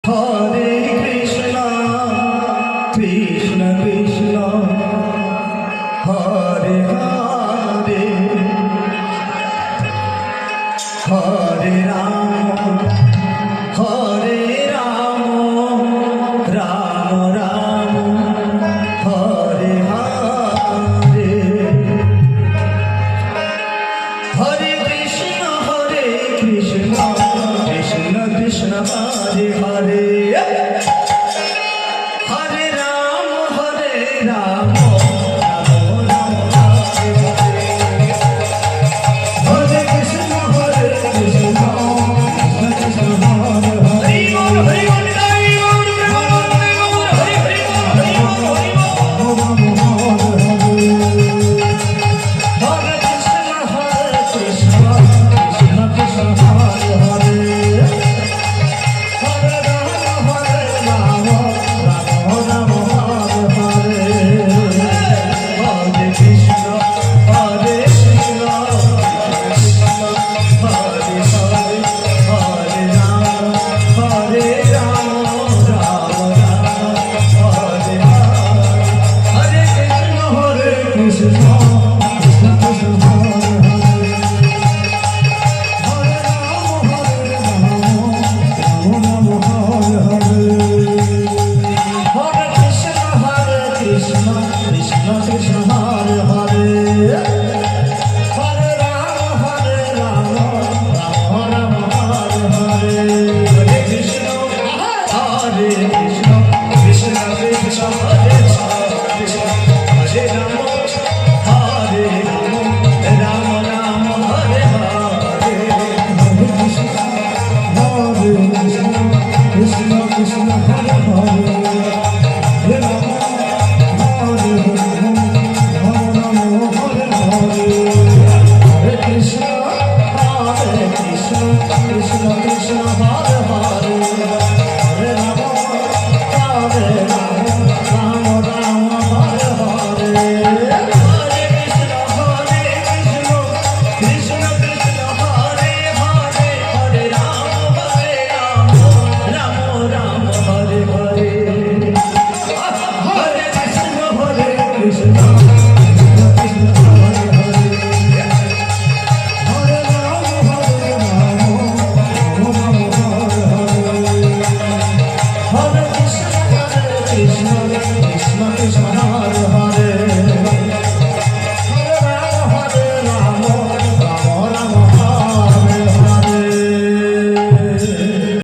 Hare Krishna, Krishna Krishna, Hare Hare, Hare Rama, Hare Rama, Rama Rama, Hare Hare, Hare Krishna, Krishna Krishna, Hare Hare, Hare Rama, Hare Rama, Rama Rama, Hare Hare, Hare Krishna, Krishna Krishna, Hare Hare. Krishna Krishna Krishna